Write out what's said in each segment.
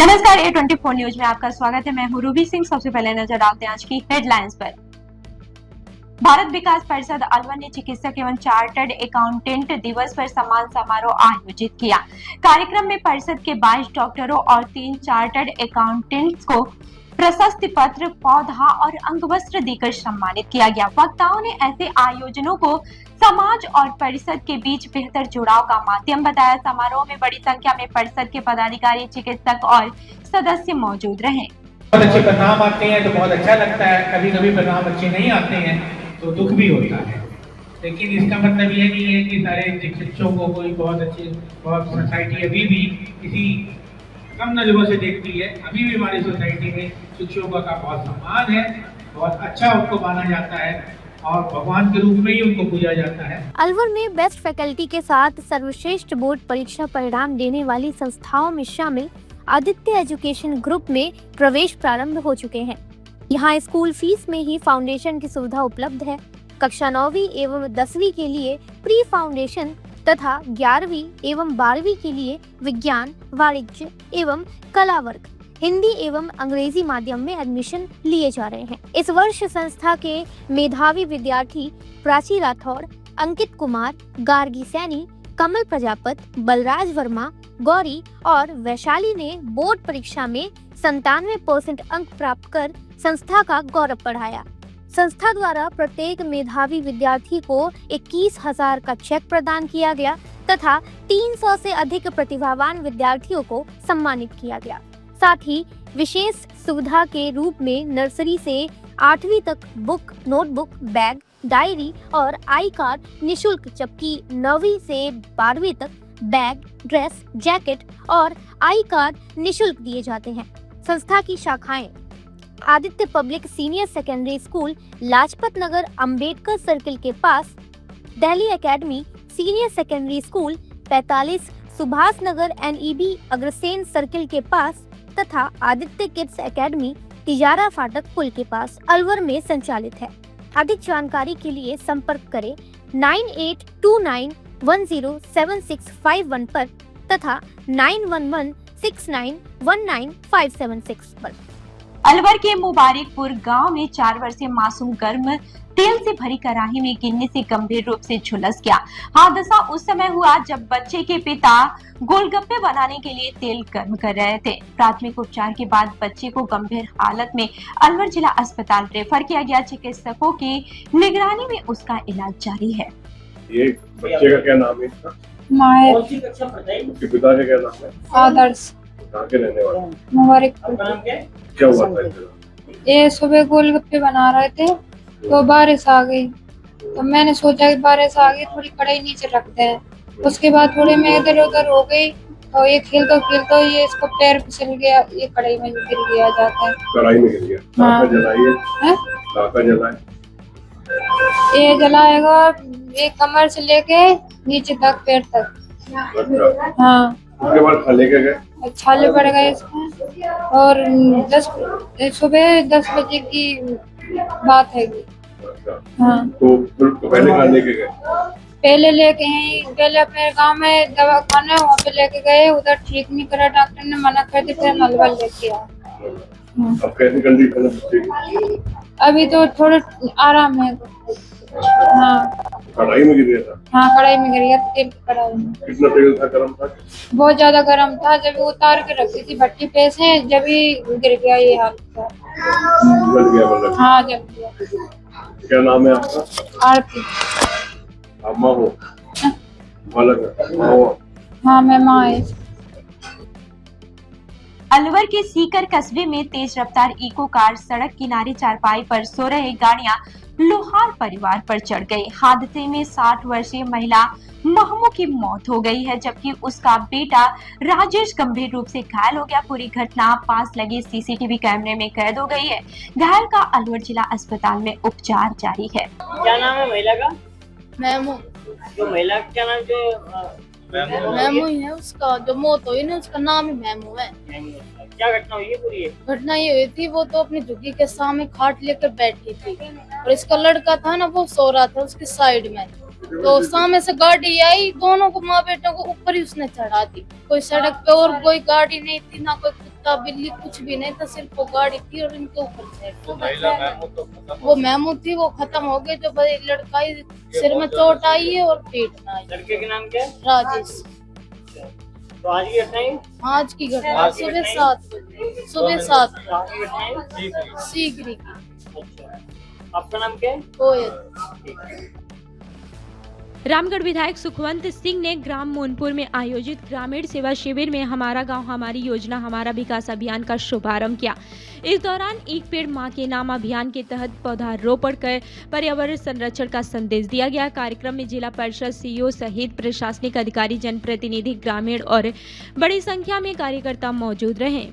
नमस्कार, A24 news में आपका स्वागत है। मैं हूं रूबी सिंह। सबसे पहले नजर डालते हैं आज की हेडलाइंस पर। भारत विकास परिषद अलवर ने चिकित्सक एवं चार्टर्ड अकाउंटेंट दिवस पर सम्मान समारोह आयोजित किया। कार्यक्रम में परिषद के 22 डॉक्टरों और 3 चार्टर्ड अकाउंटेंट्स को प्रशस्ति पत्र, पौधा और अंगवस्त्र देकर सम्मानित किया गया। वक्ताओं ने ऐसे आयोजनों को समाज और परिषद के बीच बेहतर जुड़ाव का माध्यम बताया। समारोह में बड़ी संख्या में परिषद के पदाधिकारी, चिकित्सक और सदस्य मौजूद रहे। बहुत अच्छे परिणाम आते हैं तो बहुत अच्छा लगता है। कभी कभी परिणाम अच्छे नहीं आते हैं तो दुख भी होता है, लेकिन इसका मतलब ये नहीं है कि सारे चिकित्सकों को कोई बहुत सोसाइटी अभी भी किसी कम नजरों से देखती है। अभी भी हमारी सोसाइटी में शिक्षकों का बहुत सम्मान है, बहुत अच्छा उनको माना जाता है और भगवान के रूप में ही उनको पूजा जाता है। अलवर में बेस्ट फैकल्टी के साथ सर्वश्रेष्ठ बोर्ड परीक्षा परिणाम देने वाली संस्थाओं में शामिल आदित्य एजुकेशन ग्रुप में प्रवेश प्रारंभ हो चुके हैं। यहाँ स्कूल फीस में ही फाउंडेशन की सुविधा उपलब्ध है। कक्षा 9वीं एवं 10वीं के लिए प्री फाउंडेशन तथा 11वीं एवं 12वीं के लिए विज्ञान, वाणिज्य एवं कला वर्ग, हिंदी एवं अंग्रेजी माध्यम में एडमिशन लिए जा रहे हैं। इस वर्ष संस्था के मेधावी विद्यार्थी प्राची राठौर, अंकित कुमार, गार्गी सैनी, कमल प्रजापत, बलराज वर्मा, गौरी और वैशाली ने बोर्ड परीक्षा में 97% अंक प्राप्त कर संस्था का गौरव बढ़ाया। संस्था द्वारा प्रत्येक मेधावी विद्यार्थी को 21,000 का चेक प्रदान किया गया तथा 300 से अधिक प्रतिभावान विद्यार्थियों को सम्मानित किया गया। साथ ही विशेष सुविधा के रूप में नर्सरी से 8वीं तक बुक, नोटबुक, बैग, डायरी और आई कार्ड निःशुल्क, जबकि 9वीं से 12वीं तक बैग, ड्रेस, जैकेट और आई कार्ड निःशुल्क दिए जाते हैं। संस्था की शाखाएं Aditya public senior secondary school, Lajpat Nagar, Ambedkar circle के पास, Delhi academy senior secondary school 45, Subhash Nagar NEB Agrasen circle के पास तथा आदित्य किड्स एकेडमी तिजारा फाटक पुल के पास अलवर में संचालित है। अधिक जानकारी के लिए संपर्क करें 9829107651 पर तथा 9116919576 पर। अलवर के मुबारकपुर गांव में 4 वर्षीय मासूम गर्म तेल से भरी कड़ाही में गिरने से गंभीर रूप से झुलस गया। हादसा उस समय हुआ जब बच्चे के पिता गोलगप्पे बनाने के लिए तेल गर्म कर रहे थे। प्राथमिक उपचार के बाद बच्चे को गंभीर हालत में अलवर जिला अस्पताल रेफर किया गया। चिकित्सकों की निगरानी में उसका इलाज जारी है। ये बच्चे का क्या नाम है इसका? माहिर। उसके पिता का क्या नाम है? आदर्श। कहाँ के रहने वाले? मुबारकपुर। क्या हुआ था इधर? ये सुबह गोलगप्पे बना रहे थे तो बारिश आ गई, तो मैंने सोचा कि बारिश आ गई थोड़ी कढ़ाई नीचे रखते हैं। उसके बाद थोड़ी मैं इधर उधर हो गई तो ये खेलते ये इसको पैर फिसल गया, ये कढ़ाई में गिर गया जाता है। कढ़ाई में गिर गया। हाँ। जलाइए। ये जलाएगा ये कमर से लेके नीचे तक, पैर तक। अच्छा। हाँ। उसके बाद खाने के गए? छाले पड़ गए इसमें। और सुबह 10 बजे की बात है। अच्छा। हाँ। तो पहले खाने के गए? पहले लेके पहले अपने गांव में दवा खाना वहाँ पे लेके गए, उधर ठीक नहीं करा, डॉक्टर ने मना कर दिया, फिर मलबा लेके आए। अब कैसी कंडीशन है बच्चे की? अभी तो थोड़ा आराम है। हाँ। कढ़ाई में गिर गया था? हाँ, कढ़ाई में गिर गया, तेल की कढ़ाई में। कितना तेल था? गर्म था? बहुत ज्यादा गर्म था। जब उतार के रखी थी भट्टी पे से, जब ही गिर गया ये हाल था। जल गया मतलब? हाँ, जल गया। क्या नाम है आपका? आरती। आप माँ हो? हाँ, मैं माँ है। अलवर के सीकर कस्बे में तेज रफ्तार इको कार सड़क किनारे चारपाई पर सो रहे गाड़ियां लोहार परिवार पर चढ़ गई। हादसे में 60 वर्षीय महिला महमू की मौत हो गई है, जबकि उसका बेटा राजेश गंभीर रूप से घायल हो गया। पूरी घटना पास लगे CCTV कैमरे में कैद हो गई है। घायल का अलवर जिला अस्पताल में उपचार जारी है। क्या नाम है महिला का? मैमू। जो महिला का क्या नाम? जो मैमू ही है, उसका जो मौत हुई ना उसका नाम ही मैमू है। क्या घटना हुई है पूरी? घटना ये हुई थी, वो तो अपनी झुग्गी के सामने खाट लेकर बैठी थी और इसका लड़का था ना, वो सो रहा था उसके साइड में। तो सामने से गाड़ी आई, दोनों को, माँ बेटों को ऊपर ही उसने चढ़ा दी। कोई सड़क पे और कोई गाड़ी नहीं थी, ना कोई कुत्ता बिल्ली कुछ भी नहीं था, सिर्फ वो गाड़ी थी और इनके ऊपर से वो मेमू थी, वो खत्म हो गए। जो बड़े लड़का ही सिर में चोट आई है और पेट में आई। लड़के के नाम क्या है? राजेश। तो आज की घटना है? आज की घटना सुबह 7 बजे, सुबह 7 आज की घटना है? सीगरी की। अच्छा, आपका नाम क्या है? कोयल। रामगढ़ विधायक सुखवंत सिंह ने ग्राम मोनपुर में आयोजित ग्रामीण सेवा शिविर में हमारा गांव हमारी योजना हमारा विकास अभियान का शुभारंभ किया। इस दौरान एक पेड़ मां के नाम अभियान के तहत पौधारोपण कर पर्यावरण संरक्षण का संदेश दिया गया। कार्यक्रम में जिला परिषद सीईओ सहित प्रशासनिक अधिकारी, जनप्रतिनिधि, ग्रामीण और बड़ी संख्या में कार्यकर्ता मौजूद रहे।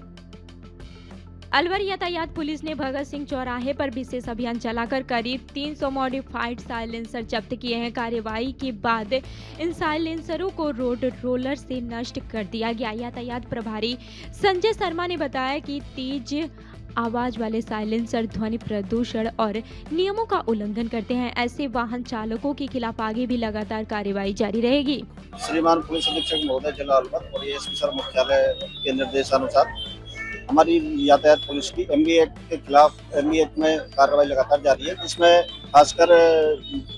अलवर यातायात पुलिस ने भगत सिंह चौराहे पर विशेष अभियान चलाकर करीब 300 मॉडिफाइड साइलेंसर जब्त किए हैं। कार्यवाही के बाद इन साइलेंसरों को रोड रोलर से नष्ट कर दिया गया। यातायात प्रभारी संजय शर्मा ने बताया कि तेज आवाज वाले साइलेंसर ध्वनि प्रदूषण और नियमों का उल्लंघन करते हैं। ऐसे वाहन चालकों के खिलाफ आगे भी लगातार कार्यवाही जारी रहेगी। श्रीमान पुलिस अधीक्षक महोदय जिला अलवर और एएसपी सर मुख्यालय के निर्देशानुसार हमारी यातायात पुलिस की एमबी एक्ट के खिलाफ एमबी एक्ट में कार्रवाई लगातार जारी है, जिसमें खासकर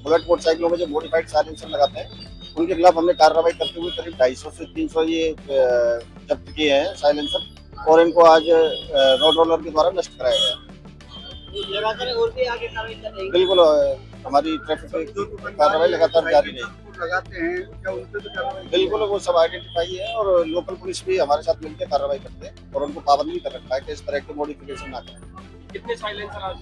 बुलेट मोटरसाइकिलों में जो मॉडिफाइड साइलेंसर लगाते हैं उनके खिलाफ हमने कार्रवाई करते हुए करीब 250 से 300 ये जब्त किए हैं साइलेंसर और इनको आज रोड रोलर के द्वारा नष्ट कराया गया। लगातार और भी आगे कार्रवाई कर रही है? बिल्कुल, हमारी ट्रैफिक कार्रवाई लगातार जारी रहेगी। लगाते हैं क्या उन पे भी कार्रवाई? बिल्कुल, वो सब आइडेंटिफाई है और लोकल पुलिस भी हमारे साथ मिलकर कार्रवाई करते हैं और उनको पाबंद भी कर रखा है कि इस तरह के मॉडिफिकेशन ना करें। कितने साइलेंसर आज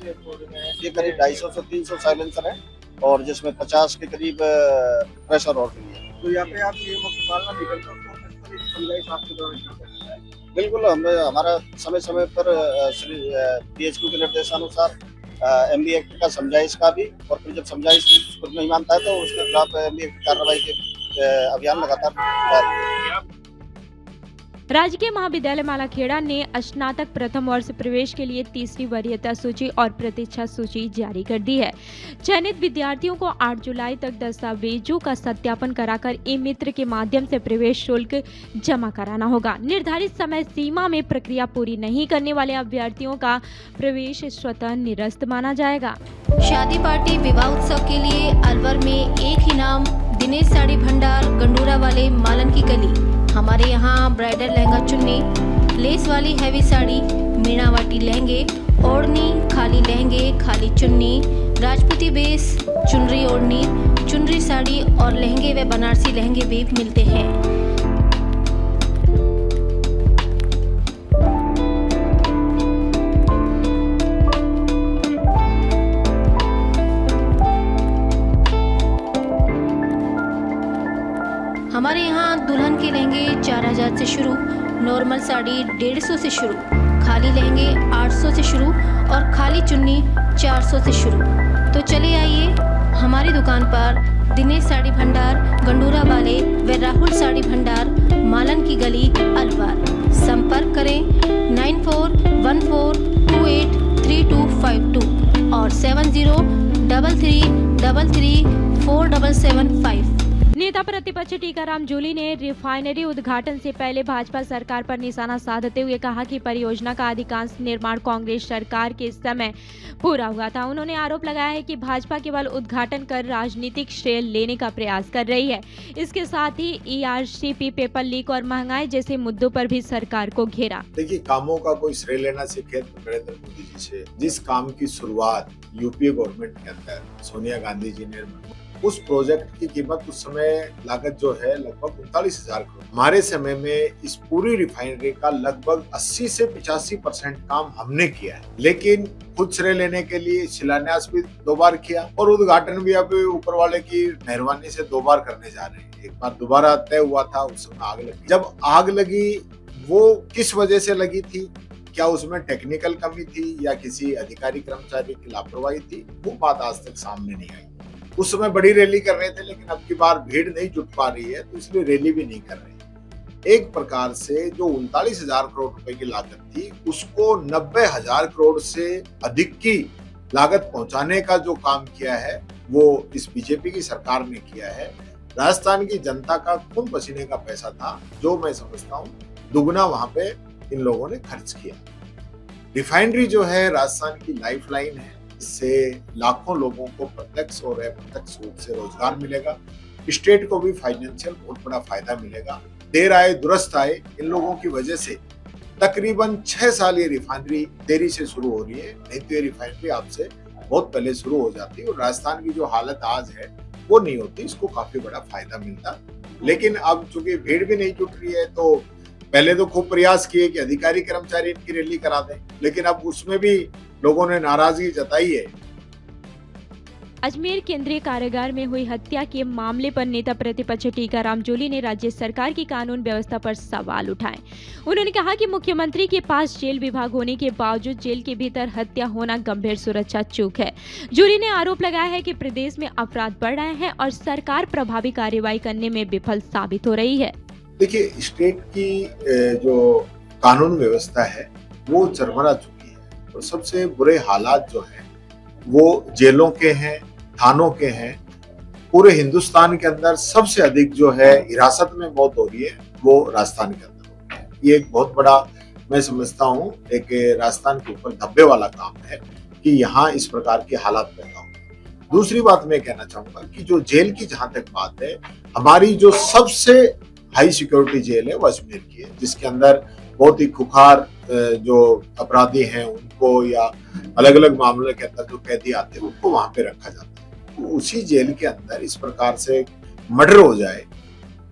ये करीब 250 से 300 साइलेंसर है और जिसमें 50 के करीब प्रेशर और भी है। तो यहाँ पे आप नियमों की पालना नहीं करते, उसको किस तरह की समझाइश आपके द्वारा की जाती है? बिल्कुल, हमारा समय समय पर श्री पीएचक्यू के निर्देशानुसार एमबी एक्ट का समझाइश का भी, और फिर जब समझाइश खुद नहीं मानता है तो उसके खिलाफ एमबी एक्ट कार्रवाई के अभियान लगातार जारी है। राजकीय महाविद्यालय मालाखेड़ा ने स्नातक प्रथम वर्ष प्रवेश के लिए तीसरी वरीयता सूची और प्रतीक्षा सूची जारी कर दी है। चयनित विद्यार्थियों को 8 जुलाई तक दस्तावेजों का सत्यापन कराकर ई-मित्र के माध्यम से प्रवेश शुल्क जमा कराना होगा। निर्धारित समय सीमा में प्रक्रिया पूरी नहीं करने वाले अभ्यर्थियों का प्रवेश स्वतः निरस्त माना जाएगा। शादी पार्टी विवाह उत्सव के लिए अलवर में एक ही नाम, दिनेश साड़ी भंडार, गंडूरा वाले, मालन की गली। हमारे यहाँ ब्राइडल लहंगा चुन्नी, लेस वाली हैवी साड़ी, मीनावाटी लहंगे, ओढ़नी, खाली लहंगे, खाली चुन्नी, राजपूती बेस, चुनरी ओढ़नी, चुनरी साड़ी और लहंगे व बनारसी लहंगे भी मिलते हैं। हमारे यहाँ दुल्हन के लहंगे 4000 से शुरू, नॉर्मल साड़ी 150 से शुरू, खाली लहंगे 800 से शुरू और खाली चुन्नी 400 से शुरू। तो चले आइए हमारी दुकान पर, दिनेश साड़ी भंडार, गंडूरा वाले व राहुल साड़ी भंडार, मालन की गली, अलवर। संपर्क करें 9414283252 और 7033334775। नेता प्रतिपक्ष टीकाराम जूली ने रिफाइनरी उद्घाटन से पहले भाजपा सरकार पर निशाना साधते हुए कहा कि परियोजना का अधिकांश निर्माण कांग्रेस सरकार के समय पूरा हुआ था। उन्होंने आरोप लगाया है कि भाजपा केवल उद्घाटन कर राजनीतिक श्रेय लेने का प्रयास कर रही है। इसके साथ ही ERCP, पेपर लीक और महंगाई जैसे मुद्दों पर भी सरकार को घेरा। देखिए, कामों का कोई श्रेय लेना सीखे तो नरेंद्र मोदी जी से। जिस काम की शुरुआत यूपीए गवर्नमेंट के अंदर सोनिया गांधी जी ने, उस प्रोजेक्ट की कीमत उस समय लागत जो है लगभग 39,000 करोड़। हमारे समय में इस पूरी रिफाइनरी का लगभग 80 से 85% काम हमने किया है, लेकिन खुद श्रेय लेने के लिए शिलान्यास भी 2 बार किया और उद्घाटन भी अब ऊपर वाले की मेहरबानी से 2 बार करने जा रहे हैं। एक बार दोबारा तय हुआ था, उस समय आग लगी। जब आग लगी वो किस वजह से लगी थी, क्या उसमें टेक्निकल कमी थी या किसी अधिकारी कर्मचारी की लापरवाही थी, वो बात आज तक सामने नहीं आई। उस समय बड़ी रैली कर रहे थे, लेकिन अब की बार भीड़ नहीं जुट पा रही है, तो इसलिए रैली भी नहीं कर रहे। एक प्रकार से जो 39,000 करोड़ रुपए की लागत थी, उसको 90,000 करोड़ से अधिक की लागत पहुंचाने का जो काम किया है वो इस बीजेपी की सरकार ने किया है। राजस्थान की जनता का खून पसीने का पैसा था, जो मैं समझता हूँ दुगना वहां पे इन लोगों ने खर्च किया। रिफाइनरी जो है राजस्थान की लाइफलाइन है, इससे लाखों लोगों को प्रत्यक्ष और अप्रत्यक्ष रूप से रोजगार मिलेगा। स्टेट को भी फाइनेंशियल बहुत बड़ा फायदा मिलेगा। देर आए दुरुस्त आए, इन लोगों की वजह से तकरीबन 6 साल ये रिफाइनरी देरी से शुरू हो रही है, नहीं तो ये रिफाइनरी आपसे बहुत पहले शुरू हो जाती और राजस्थान की जो हालत आज है वो नहीं होती, इसको काफी बड़ा फायदा मिलता। लेकिन अब चूंकि भीड़ भी नहीं जुट रही है, तो पहले तो खूब प्रयास किए कि अधिकारी कर्मचारी इनकी रैली करा दें, लेकिन अब उसमें भी लोगों ने नाराजगी जताई है। अजमेर केंद्रीय कारागार में हुई हत्या के मामले पर नेता प्रतिपक्ष टीकाराम जूली ने राज्य सरकार की कानून व्यवस्था पर सवाल उठाए। उन्होंने कहा कि मुख्यमंत्री के पास जेल विभाग होने के बावजूद जेल के भीतर हत्या होना गंभीर सुरक्षा चूक है। जूली ने आरोप लगाया है कि प्रदेश में अपराध बढ़ रहे हैं और सरकार प्रभावी कार्रवाई करने में विफल साबित हो रही है। देखिए, स्टेट की जो कानून व्यवस्था है वो चरमरा चुकी है और सबसे बुरे हालात जो है वो जेलों के हैं, थानों के हैं। पूरे हिंदुस्तान के अंदर सबसे अधिक जो है हिरासत में मौत हो रही है वो राजस्थान के अंदर हो रही है। ये एक बहुत बड़ा, मैं समझता हूँ, एक राजस्थान के ऊपर धब्बे वाला काम है कि यहाँ इस प्रकार के हालात पैदा हो। दूसरी बात मैं कहना चाहूंगा कि जो जेल की जहां तक बात है, हमारी जो सबसे हाई सिक्योरिटी जेल है वो अजमेर की है, जिसके अंदर बहुत ही खुखार जो अपराधी हैं उनको या अलग अलग मामलों के अंदर जो कैदी आते हैं उनको वहां पे रखा जाता है। तो उसी जेल के अंदर इस प्रकार से मर्डर हो जाए,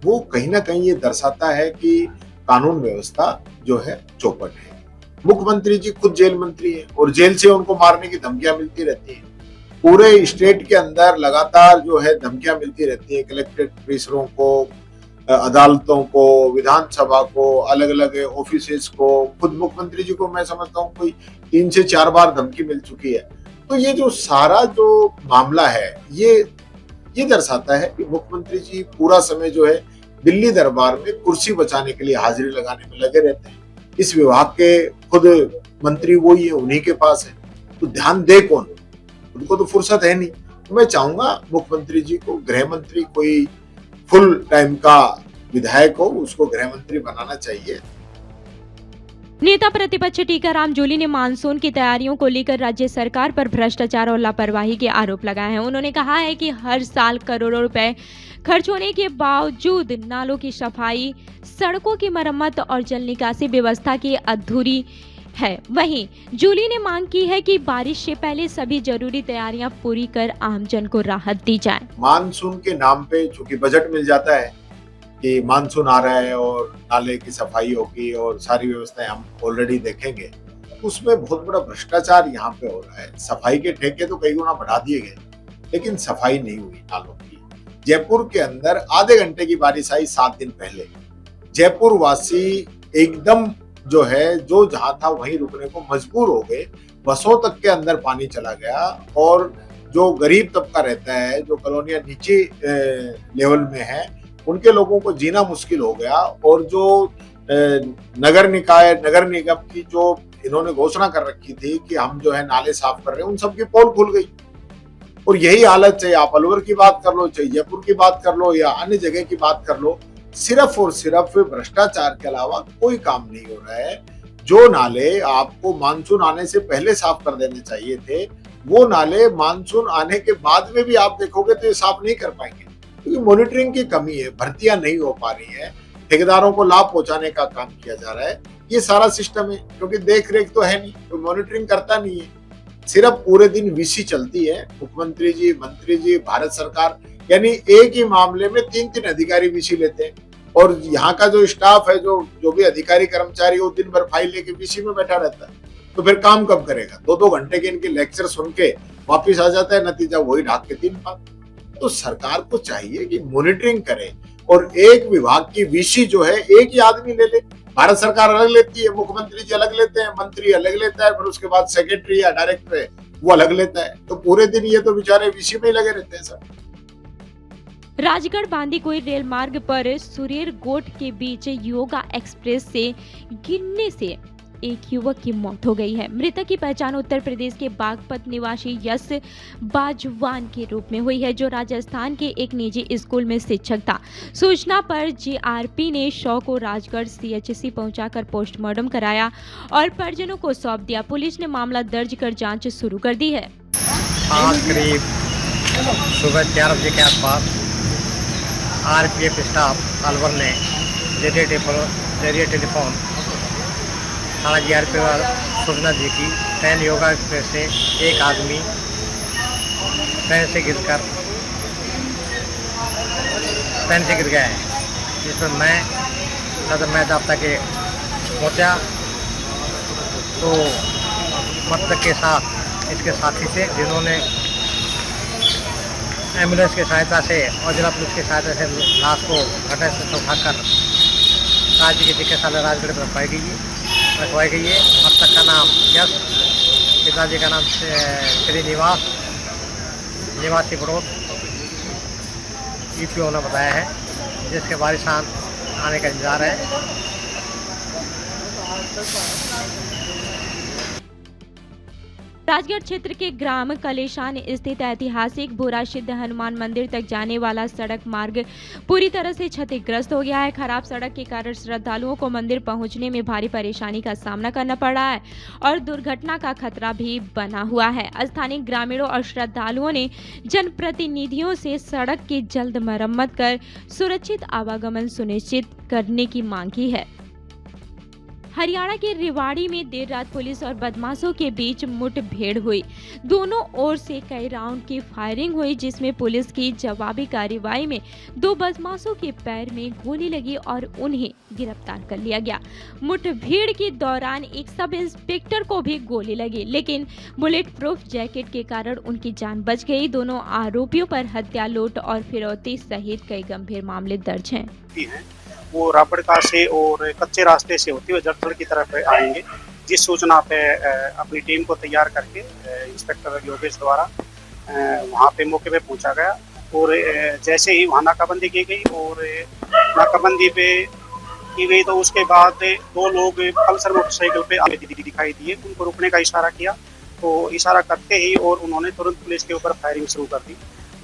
वो कहीं ना कहीं ये दर्शाता है कि कानून व्यवस्था जो है चौपट है। मुख्यमंत्री जी खुद जेल मंत्री हैं और जेल से उनको मारने की धमकियां मिलती रहती हैं। पूरे स्टेट के अंदर लगातार जो है धमकियां मिलती रहती है, कलेक्टेड ऑफिसरों को, अदालतों को, विधानसभा को, अलग अलग ऑफिसेस को। खुद मुख्यमंत्री जी को मैं समझता हूँ कोई 3 से 4 बार धमकी मिल चुकी है। तो ये जो सारा जो मामला है ये दर्शाता है कि मुख्यमंत्री जी पूरा समय जो है दिल्ली दरबार में कुर्सी बचाने के लिए हाजिरी लगाने में लगे रहते हैं। इस विभाग के खुद मंत्री वही है, उन्हीं के पास है, तो ध्यान दे कौन? उनको तो फुर्सत है नहीं। तो मैं चाहूंगा मुख्यमंत्री जी को गृह मंत्री, कोई फुल टाइम का विधायक हो, उसको गृह मंत्री बनाना चाहिए। नेता प्रतिपक्ष टीकाराम जूली ने मानसून की तैयारियों को लेकर राज्य सरकार पर भ्रष्टाचार और लापरवाही के आरोप लगाए हैं। उन्होंने कहा है कि हर साल करोड़ों रुपए खर्च होने के बावजूद नालों की सफाई, सड़कों की मरम्मत और जल निकासी व्यवस्था की अधूरी है। वहीं जूली ने मांग की है कि बारिश से पहले सभी जरूरी तैयारियां पूरी कर आमजन को राहत दी जाए। मानसून के नाम पे चूंकि बजट मिल जाता है कि मानसून आ रहा है और नाले की सफाई होगी और सारी व्यवस्थाएं हम ऑलरेडी देखेंगे, उसमें बहुत बड़ा भ्रष्टाचार यहाँ पे हो रहा है। सफाई के ठेके तो कई गुना बढ़ा दिए गए, लेकिन सफाई नहीं हुई नालों की। जयपुर के अंदर आधे घंटे की बारिश आई 7 दिन पहले, जयपुर वासी एकदम जो है जो जहां था वहीं रुकने को मजबूर हो गए। बसों तक के अंदर पानी चला गया और जो गरीब तबका रहता है, जो कॉलोनियां नीचे लेवल में है, उनके लोगों को जीना मुश्किल हो गया। और जो नगर निकाय, नगर निगम की जो इन्होंने घोषणा कर रखी थी कि हम जो है नाले साफ कर रहे हैं, उन सबकी पोल खुल गई। और यही हालत, चाहे आप अलवर की बात कर लो, चाहे जयपुर की बात कर लो या अन्य जगह की बात कर लो, सिर्फ और सिर्फ भ्रष्टाचार के अलावा कोई काम नहीं हो रहा है। जो नाले आपको मानसून आने से पहले साफ कर देने चाहिए थे, वो नाले मानसून आने के बाद में भी आप देखोगे तो ये साफ नहीं कर पाएंगे, क्योंकि मॉनिटरिंग की कमी है, भर्तियां नहीं हो पा रही है, ठेकेदारों को लाभ पहुंचाने का काम किया जा रहा है। ये सारा सिस्टम है, क्योंकि देख रेख तो है नहीं, तो मॉनिटरिंग करता नहीं है। सिर्फ पूरे दिन वीसी चलती है, मुख्यमंत्री जी, मंत्री जी, भारत सरकार, यानी एक ही मामले में 3-3 अधिकारी वीसी लेते हैं। और यहाँ का जो स्टाफ है, जो भी अधिकारी कर्मचारी, वो दिन भर फाइल लेके वीसी में बैठा रहता है। तो फिर काम कब करेगा? 2-2 घंटे के इनके लेक्चर सुन के वापिस आ जाता है, नतीजा वही ढाक के 3 बात। तो सरकार को चाहिए कि मॉनिटरिंग करे और एक विभाग की वीसी जो है एक ही आदमी ले ले। भारत सरकार अलग लेती है, मुख्यमंत्री जी अलग लेते हैं, मंत्री अलग लेता है, फिर उसके बाद सेक्रेटरी या डायरेक्टर है वो अलग लेता है। तो पूरे दिन ये तो बेचारे वीसी में ही लगे रहते हैं सर। राजगढ़ बांदीकुई रेल मार्ग पर सुरेर गोट के बीच योगा एक्सप्रेस से गिरने से एक युवक की मौत हो गई है। मृतक की पहचान उत्तर प्रदेश के बागपत निवासी यश बाजवान के रूप में हुई है, जो राजस्थान के एक निजी स्कूल में शिक्षक था। सूचना पर जीआरपी ने शव को राजगढ़ सीएचसी पहुंचाकर पोस्टमार्टम कराया और परिजनों को सौंप दिया। पुलिस ने मामला दर्ज कर जांच शुरू कर दी है। आज करीब सुबह 4 बजे के आसपास आरपीएफ स्टाफ अलवर ने जरिए टेलीफोन थाना जीआरपी पर सूचना दी कि ट्रेन योगा एक्सप्रेस से एक आदमी ट्रेन से गिर गया है, जिसमें मैं जाब्ता के पहुँचा तो मृतक के साथ इसके साथी से, जिन्होंने एम्बुलेंस की सहायता से और जिला पुलिस की सहायता से लाश को घटनास्थल से उठाकर राज्य के चिकित्सालय राजगढ़ में रखवाई गई है। मृतक का नाम यश, पिताजी का नाम श्रीनिवास, निवासी बड़ौद, ईपीओ ने बताया है, जिसके वारिसान आने का इंतजार है। राजगढ़ क्षेत्र के ग्राम कलेशान स्थित ऐतिहासिक भूरा सिद्ध हनुमान मंदिर तक जाने वाला सड़क मार्ग पूरी तरह से क्षतिग्रस्त हो गया है। खराब सड़क के कारण श्रद्धालुओं को मंदिर पहुंचने में भारी परेशानी का सामना करना पड़ रहा है और दुर्घटना का खतरा भी बना हुआ है। स्थानीय ग्रामीणों और श्रद्धालुओं ने जनप्रतिनिधियों से सड़क की जल्द मरम्मत कर सुरक्षित आवागमन सुनिश्चित करने की मांग की है। हरियाणा के रेवाड़ी में देर रात पुलिस और बदमाशों के बीच मुठभेड़ हुई। दोनों ओर से कई राउंड की फायरिंग हुई, जिसमें पुलिस की जवाबी कार्रवाई में 2 बदमाशों के पैर में गोली लगी और उन्हें गिरफ्तार कर लिया गया। मुठभेड़ के दौरान एक सब इंस्पेक्टर को भी गोली लगी, लेकिन बुलेट प्रूफ जैकेट के कारण उनकी जान बच गई। दोनों आरोपियों पर हत्या, लूट और फिरौती सहित कई गंभीर मामले दर्ज हैं। वो रापड़का से और कच्चे रास्ते से होते हुए जड़थल की तरफ आएंगे, जिस सूचना पे अपनी टीम को तैयार करके इंस्पेक्टर योगेश द्वारा वहाँ पे मौके पे पहुँचा गया और जैसे ही वहाँ नाकाबंदी की गई और नाकाबंदी पे की गई तो उसके बाद 2 लोग पल्सर मोटरसाइकिल पे आगे दिखाई दिए। उनको रुकने का इशारा किया तो इशारा करते ही और उन्होंने तुरंत पुलिस के ऊपर फायरिंग शुरू कर दी,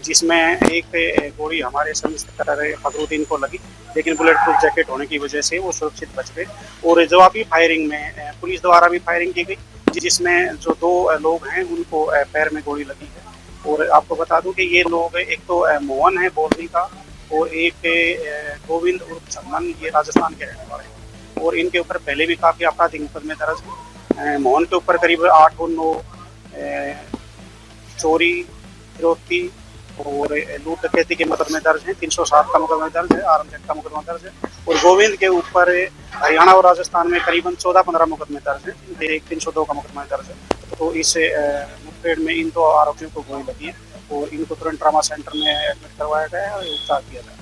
जिसमें एक गोली हमारे सब इंस्पेक्टर फखरुद्दीन को लगी, लेकिन बुलेट प्रूफ जैकेट होने की वजह से वो सुरक्षित बच गए। और जवाबी फायरिंग में पुलिस द्वारा भी फायरिंग की गई, जिसमें जो 2 लोग हैं उनको पैर में गोली लगी है। और आपको बता दूं कि ये लोग, एक तो मोहन है बोलनी का और एक गोविंद उर्फ चमन, ये राजस्थान के रहने वाले हैं और इनके ऊपर पहले भी काफ़ी आपराधिक मुकदमे दर्ज हैं। मोहन के ऊपर करीब 8 और 9 चोरी, फिरौती और लूट डकैती के मुकदमे दर्ज हैं। 307 का मुकदमा दर्ज है, आर्मजेट का मुकदमा दर्ज है और गोविंद के ऊपर हरियाणा और राजस्थान में करीबन 14-15 मुकदमे दर्ज हैं। एक 302 का मुकदमा दर्ज है। तो इस मुठभेड़ में इन 2 आरोपियों को गोली लगी है और इनको तुरंत ट्रामा सेंटर में एडमिट करवाया गया है और उपचार किया गया है।